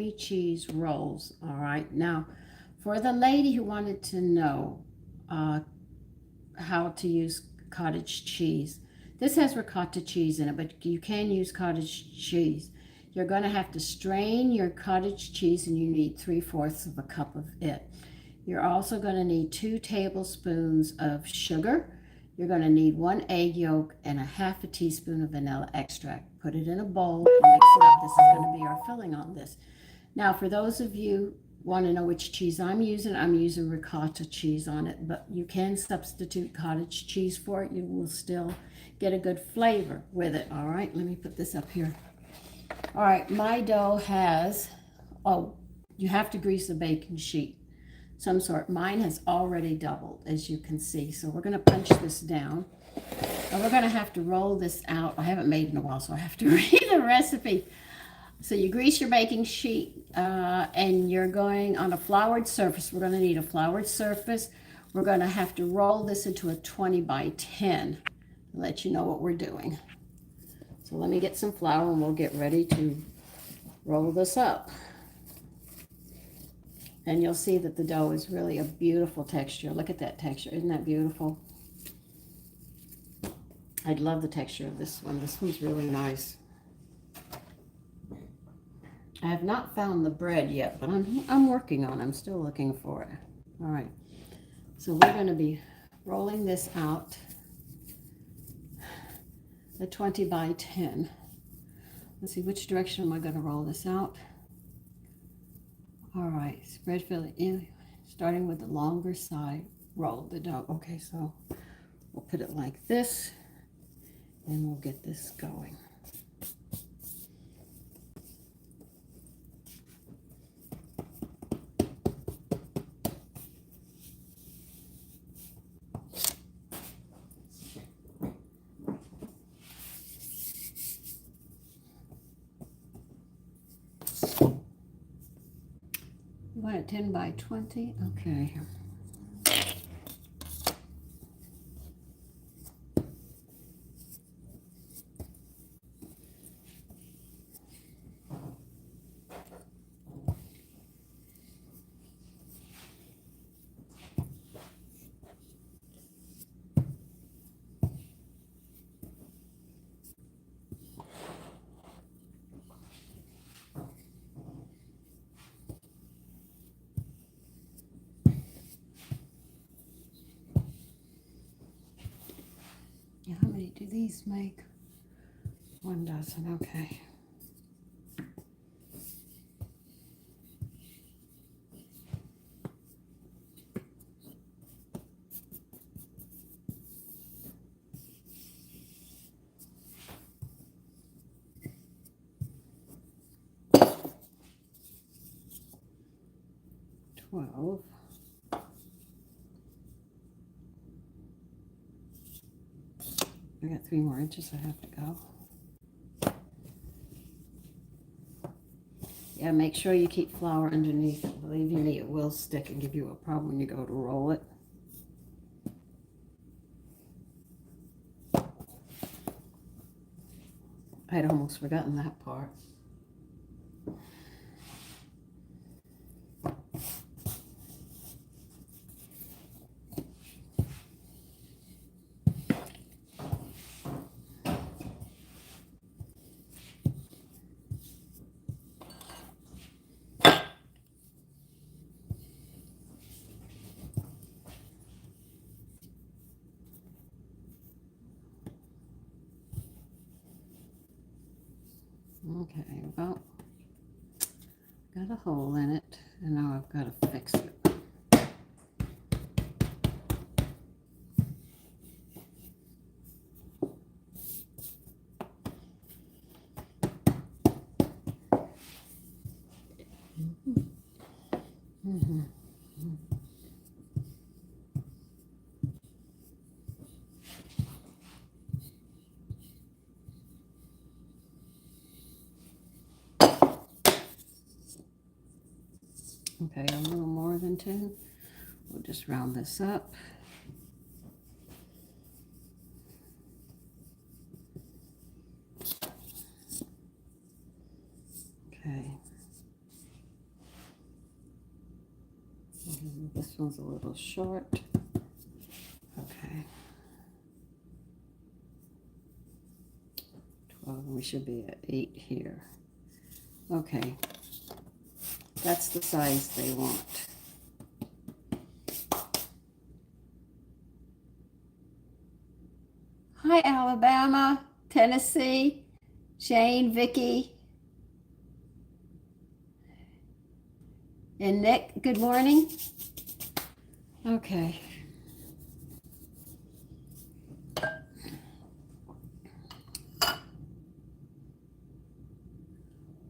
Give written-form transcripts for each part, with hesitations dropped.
cheese rolls. All right, now for the lady who wanted to know how to use cottage cheese, this has ricotta cheese in it, but you can use cottage cheese. You're going to have to strain your cottage cheese, and you need 3/4 of a cup of it. You're also going to need 2 tablespoons of sugar. You're going to need 1 egg yolk and a 1/2 teaspoon of vanilla extract. Put it in a bowl and mix it up. This is going to be our filling on this. Now, for those of you want to know which cheese I'm using ricotta cheese on it, but you can substitute cottage cheese for it. You will still get a good flavor with it. All right, let me put this up here. All right, my dough has, oh, you have to grease a baking sheet some sort. Mine has already doubled, as you can see. So we're going to punch this down. And we're going to have to roll this out. I haven't made in a while, so I have to read the recipe. So you grease your baking sheet, and you're going on a floured surface. We're going to need a floured surface. We're going to have to roll this into a 20 by 10 to let you know what we're doing. So let me get some flour and we'll get ready to roll this up. And you'll see that the dough is really a beautiful texture. Look at that texture. Isn't that beautiful? I love the texture of this one. This one's really nice. I have not found the bread yet, but I'm working on it. I'm still looking for it. All right. So we're going to be rolling this out a 20 by 10. Let's see, which direction am I going to roll this out? All right, spread filling in, starting with the longer side, roll the dough. Okay, so we'll put it like this, and we'll get this going. You want it 10 by 20? Okay. How many do these make? 1 dozen, okay. Twelve. I got 3 more inches I have to go. Yeah, make sure you keep flour underneath it. Believe you me, it will stick and give you a problem when you go to roll it. I had almost forgotten that part. Okay, well, got a hole in it, and now I've got to fix it. Okay, a little more than 10. We'll just round this up. Okay. This one's a little short. Okay. 12, we should be at 8 here. Okay. That's the size they want. Hi, Alabama, Tennessee, Shane, Vicky, and Nick. Good morning. Okay.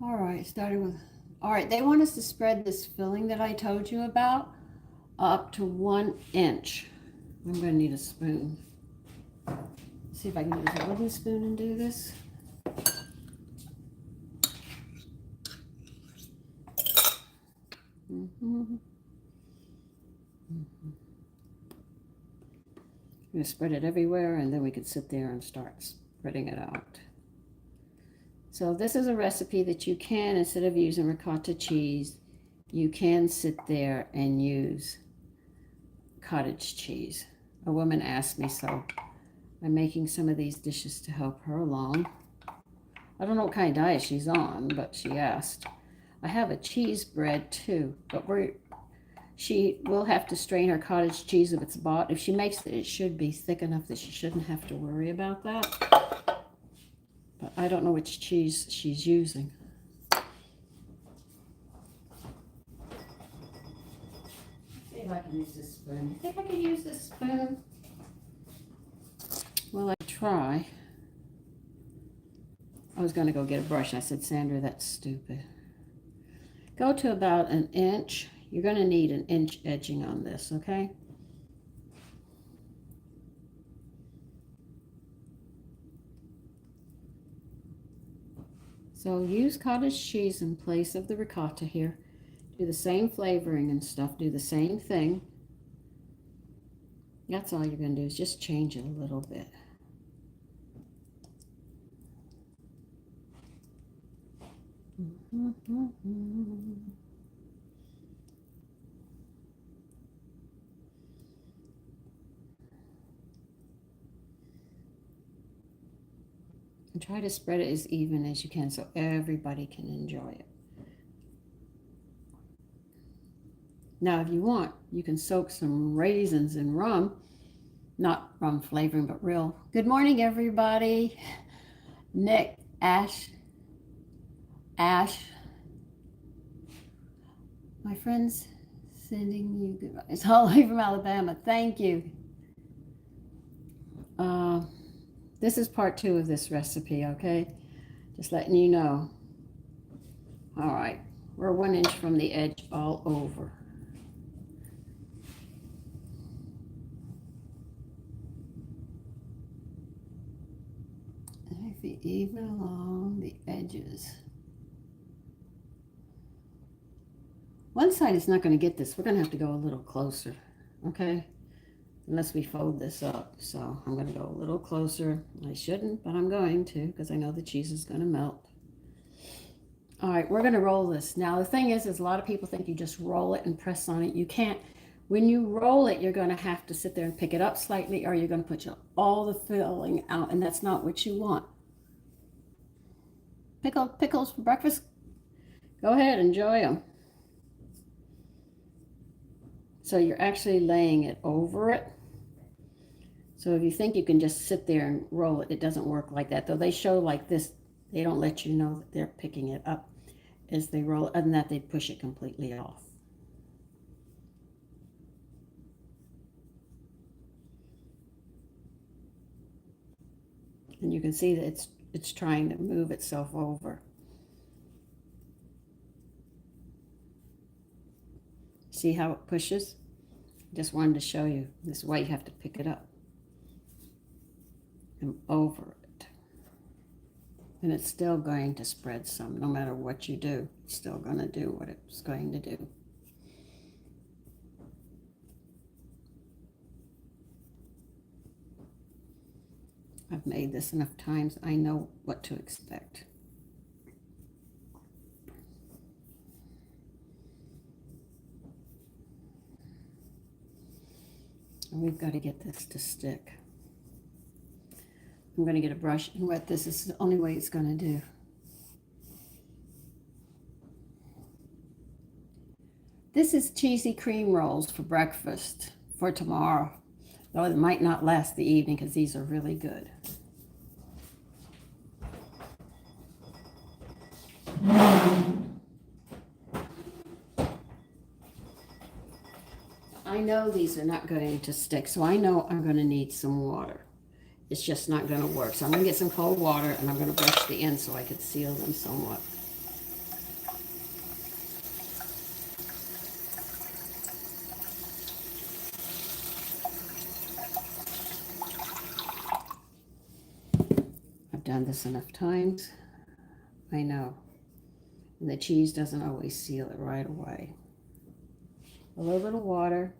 All right, starting with, all right, they want us to spread this filling that I told you about up to 1 inch. I'm going to need a spoon. See if I can use a wooden spoon and do this. I'm going to spread it everywhere, and then we can sit there and start spreading it out. So this is a recipe that you can, instead of using ricotta cheese, you can sit there and use cottage cheese. A woman asked me, so I'm making some of these dishes to help her along. I don't know what kind of diet she's on, but she asked. I have a cheese bread too, but she will have to strain her cottage cheese if it's bought. If she makes it, it should be thick enough that she shouldn't have to worry about that. But I don't know which cheese she's using. Let's see if I can use this spoon. You think I can use this spoon? Well, I try. I was going to go get a brush. I said, Sandra, that's stupid. Go to about 1 inch. You're going to need 1 inch edging on this, okay? So use cottage cheese in place of the ricotta here. Do the same flavoring and stuff. Do the same thing. That's all you're going to do is just change it a little bit. And try to spread it as even as you can so everybody can enjoy it. Now, if you want, you can soak some raisins in rum. Not rum flavoring, but real. Good morning, everybody. Nick, Ash. My friends sending you goodbye. It's all the way from Alabama. Thank you. This is part 2 of this recipe, okay? Just letting you know. All right, we're 1 inch from the edge all over. And be even along the edges. One side is not going to get this. We're going to have to go a little closer, okay? Unless we fold this up. So I'm going to go a little closer. I shouldn't, but I'm going to because I know the cheese is going to melt. All right, we're going to roll this. Now, the thing is a lot of people think you just roll it and press on it. You can't. When you roll it, you're going to have to sit there and pick it up slightly, or you're going to put all the filling out, and that's not what you want. Pickles for breakfast? Go ahead, enjoy them. So you're actually laying it over it. So if you think you can just sit there and roll it, it doesn't work like that. Though they show like this, they don't let you know that they're picking it up as they roll it. Other than that, they push it completely off. And you can see that it's trying to move itself over. See how it pushes? Just wanted to show you. This is why you have to pick it up and over it. And it's still going to spread some. No matter what you do, it's still going to do what it's going to do. I've made this enough times. I know what to expect. And we've got to get this to stick. I'm going to get a brush and wet this. This is the only way it's going to do. This is cheesy cream rolls for breakfast for tomorrow. Though it might not last the evening because these are really good. I know these are not going to stick, so I know I'm going to need some water. It's just not going to work. So I'm going to get some cold water and I'm going to brush the ends so I can seal them somewhat. I've done this enough times. I know. And the cheese doesn't always seal it right away. A little bit of water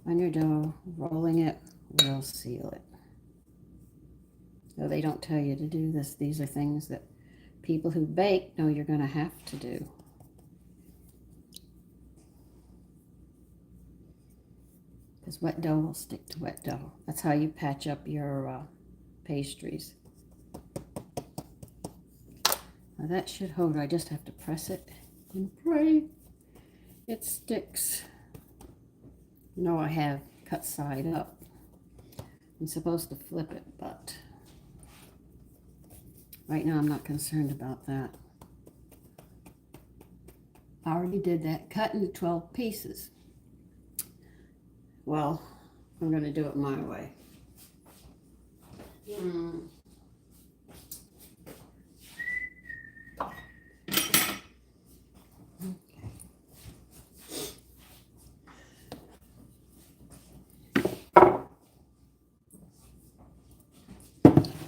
on your dough, rolling it will seal it. Though they don't tell you to do this, these are things that people who bake know you're going to have to do. Because wet dough will stick to wet dough. That's how you patch up your pastries. Now that should hold. I just have to press it and pray it sticks. You know I have cut side up. I'm supposed to flip it, but right now I'm not concerned about that. I already did that, cut into 12 pieces. Well, I'm going to do it my way.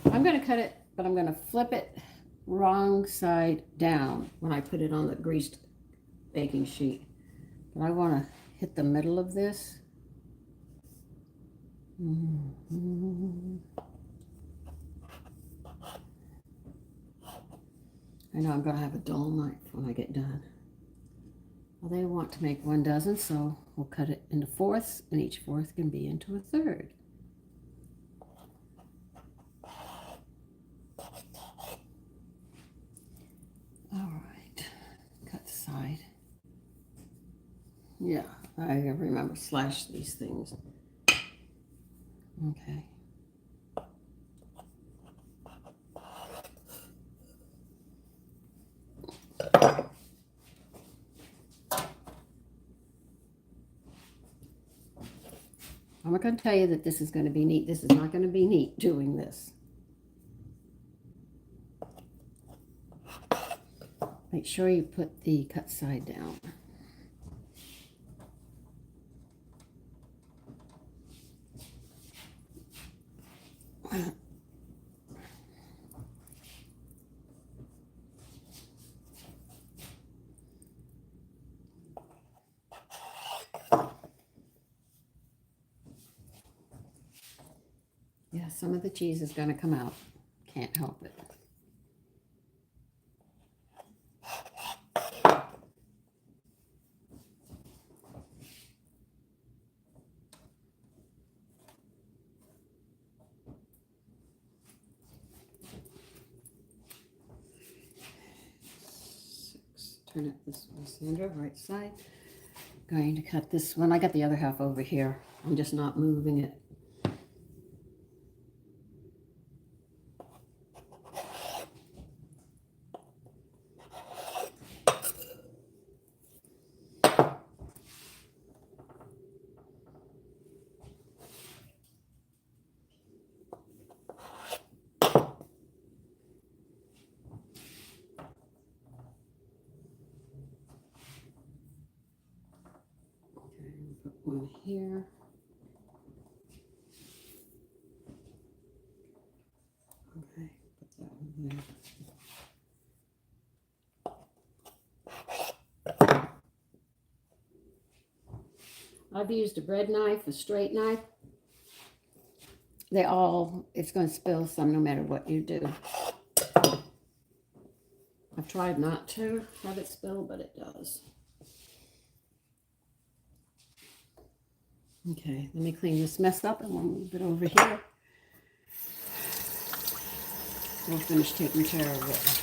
I'm going to cut it, but I'm going to flip it wrong side down when I put it on the greased baking sheet. But I want to hit the middle of this. I know I'm going to have a dull knife when I get done. Well, they want to make 1 dozen, so we'll cut it into fourths, and each fourth can be into a third. All right, cut the side. Yeah, I remember slash these things. Okay. I'm not going to tell you that this is going to be neat. This is not going to be neat doing this. Make sure you put the cut side down. Yeah, some of the cheese is going to come out. Can't help it. Turn it this way, Sandra, right side. Going to cut this one. I got the other half over here. I'm just not moving it. Put one here. Okay, put that one there. I've used a bread knife, a straight knife. It's going to spill some no matter what you do. I've tried not to have it spill, but it does. Okay, let me clean this mess up and we'll move it over here. We'll finish taking care of it.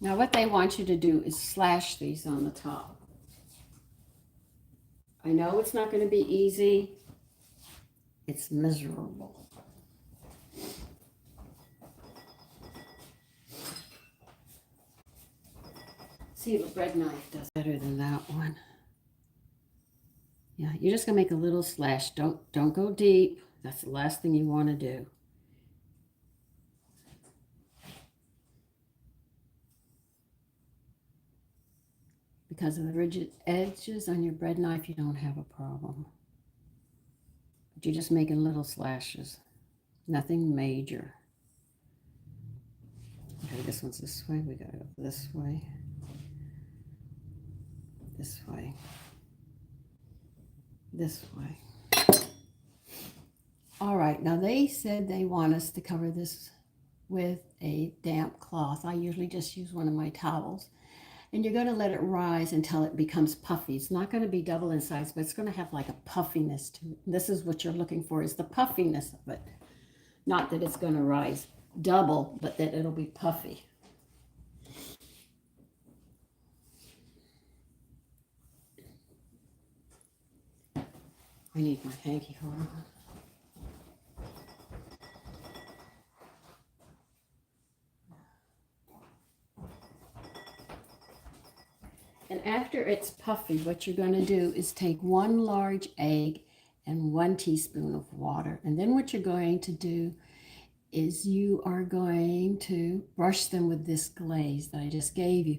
Now what they want you to do is slash these on the top. I know it's not going to be easy. It's miserable. See if a bread knife does better than that one. Yeah, you're just going to make a little slash. Don't go deep. That's the last thing you want to do. Because of the rigid edges on your bread knife, you don't have a problem. But you're just making little slashes. Nothing major. Okay, this one's this way. We gotta go this way. This way. This way. All right, now they said they want us to cover this with a damp cloth. I usually just use one of my towels. And you're going to let it rise until it becomes puffy. It's not going to be double in size, but it's going to have like a puffiness to it. This is what you're looking for, is the puffiness of it. Not that it's going to rise double, but that it'll be puffy. I need my hanky. Hold on. And after it's puffy, what you're going to do is take 1 large egg and 1 teaspoon of water. And then what you're going to do is you are going to brush them with this glaze that I just gave you.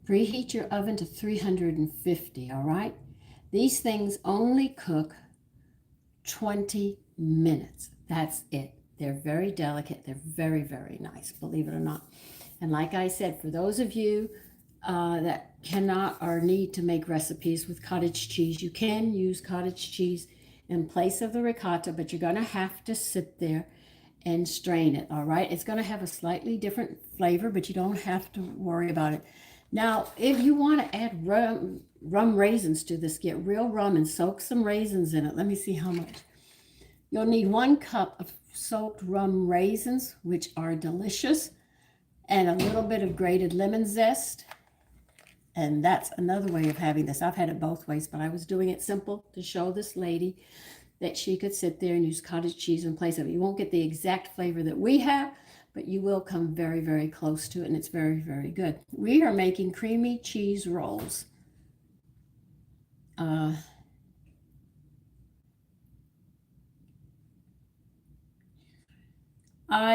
Preheat your oven to 350, all right? These things only cook 20 minutes. That's it. They're very delicate. They're very, very nice, believe it or not. And like I said, for those of you that cannot or need to make recipes with cottage cheese, you can use cottage cheese in place of the ricotta, but you're going to have to sit there and strain it, all right? It's going to have a slightly different flavor, but you don't have to worry about it. Now, if you want to add rum raisins to this, get real rum and soak some raisins in it. Let me see how much. You'll need 1 cup of soaked rum raisins, which are delicious, and a little bit of grated lemon zest. And that's another way of having this. I've had it both ways, but I was doing it simple to show this lady that she could sit there and use cottage cheese in place of it. You won't get the exact flavor that we have, but you will come very, very close to it, and it's very, very good. We are making creamy cheese rolls. I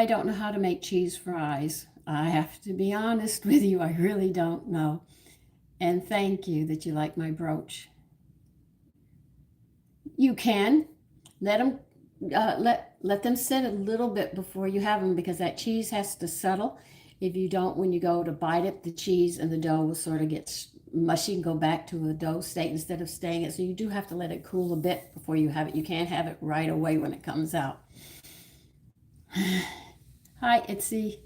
don't know how to make cheese fries. I have to be honest with you. I really don't know. And thank you that you like my brooch. You can let them let them sit a little bit before you have them, because that cheese has to settle. If you don't, when you go to bite it, the cheese and the dough will sort of get mushy and go back to a dough state instead of staying it. So you do have to let it cool a bit before you have it. You can't have it right away when it comes out. Hi, Itsy.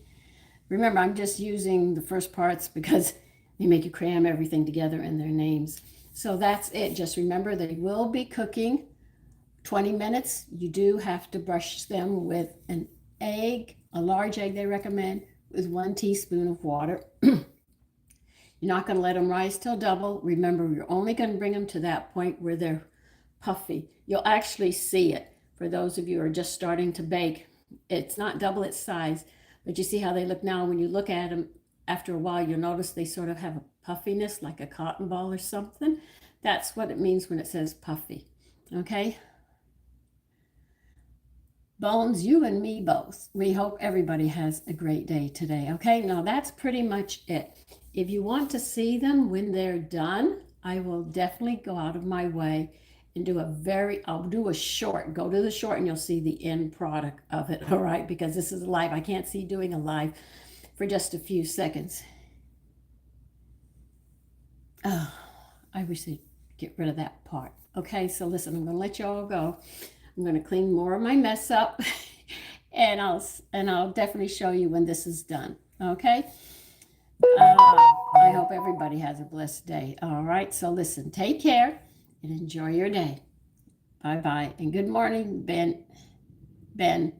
Remember, I'm just using the first parts because they make you cram everything together in their names. So that's it. Just remember they will be cooking 20 minutes. You do have to brush them with an egg, a large egg they recommend, with 1 teaspoon of water. You're not going to let them rise till double. Remember, you're only going to bring them to that point where they're puffy. You'll actually see it. For those of you who are just starting to bake, it's not double its size, but you see how they look now. When you look at them after a while, you'll notice they sort of have a puffiness, like a cotton ball or something. That's what it means when it says puffy. Okay? Bones, you and me both. We hope everybody has a great day today. Okay, now that's pretty much it. If you want to see them when they're done, I will definitely go out of my way and I'll do a short. Go to the short and you'll see the end product of it. All right, because this is live. I can't see doing a live for just a few seconds. Oh, I wish they'd get rid of that part. Okay, so listen, I'm going to let you all go. I'm going to clean more of my mess up and I'll definitely show you when this is done. Okay? I hope everybody has a blessed day. All right, so listen, take care and enjoy your day. Bye-bye. And good morning, Ben.